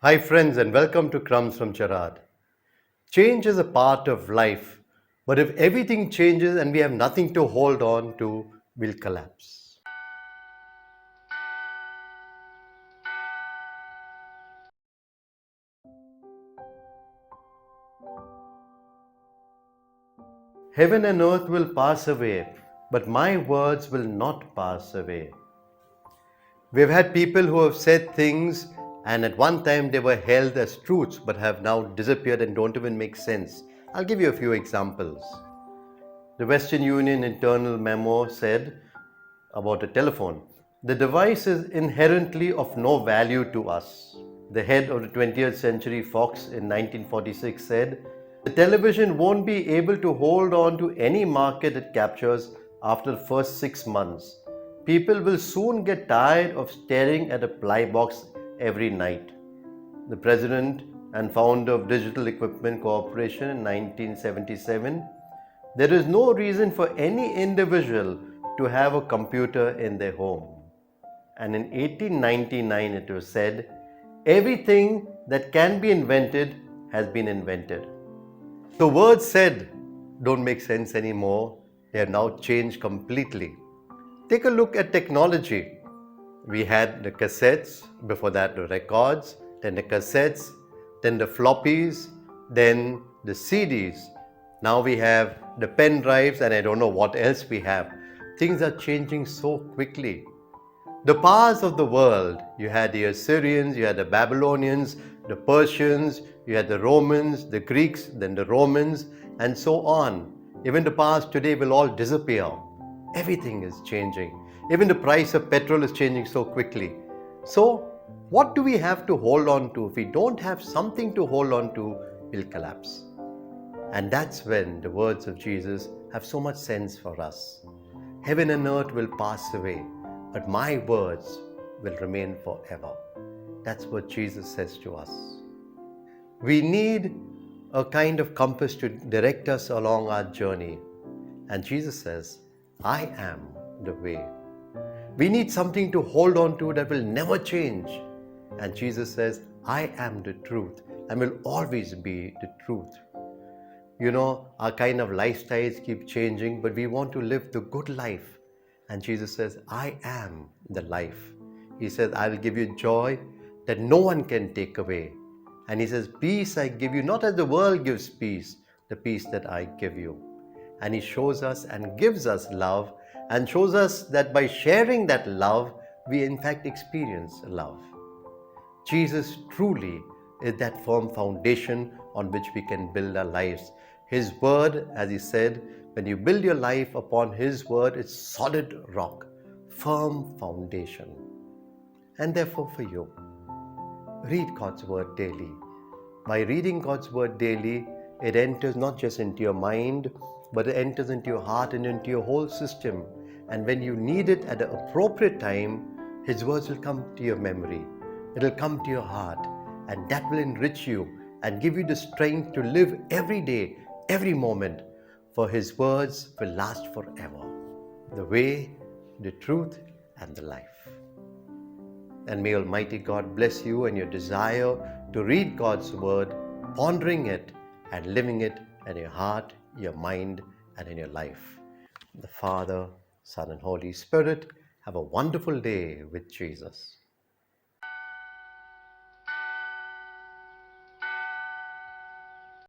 Hi, friends, and welcome to Crumbs from Gerard. Change is a part of life, but if everything changes and we have nothing to hold on to, we'll collapse. Heaven and earth will pass away, but my words will not pass away. We've had people who have said things and at one time they were held as truths but have now disappeared and don't even make sense. I'll give you a few examples. The Western Union internal memo said about a telephone, the device is inherently of no value to us. The head of the 20th Century Fox in 1946 said, the television won't be able to hold on to any market it captures after the first 6 months. People will soon get tired of staring at a ply box every night. The president and founder of Digital Equipment Corporation in 1977, there is no reason for any individual to have a computer in their home. And in 1899 it was said, everything that can be invented has been invented. The words said don't make sense anymore. They have now changed completely. Take a look at technology. We had the cassettes, before that the records, then the cassettes, then the floppies, then the CDs. Now we have the pen drives and I don't know what else we have. Things are changing so quickly. The powers of the world, you had the Assyrians, you had the Babylonians, the Persians, you had the Romans, the Greeks, then the Romans, and so on. Even the powers today will all disappear. Everything is changing. Even the price of petrol is changing so quickly. So, what do we have to hold on to? If we don't have something to hold on to, we'll collapse. And that's when the words of Jesus have so much sense for us. Heaven and earth will pass away, but my words will remain forever. That's what Jesus says to us. We need a kind of compass to direct us along our journey. And Jesus says, I am the way. We need something to hold on to that will never change. And Jesus says, I am the truth and will always be the truth. You know, our kind of lifestyles keep changing, but we want to live the good life. And Jesus says, I am the life. He says, I will give you joy that no one can take away. And he says, peace I give you, not as the world gives peace, the peace that I give you. And he shows us and gives us love and shows us that by sharing that love, we in fact experience love. Jesus truly is that firm foundation on which we can build our lives. His word, as he said, when you build your life upon his word, it's solid rock, firm foundation. And therefore for you, read God's word daily. By reading God's word daily, it enters not just into your mind, but it enters into your heart and into your whole system. And when you need it at the appropriate time, his words will come to your memory. It'll come to your heart, and that will enrich you and give you the strength to live every day, every moment, for his words will last forever. The way, the truth, and the life. And may Almighty God bless you and your desire to read God's word, pondering it and living it in your heart, your mind, and in your life. The Father, Son, and Holy Spirit, have a wonderful day with Jesus.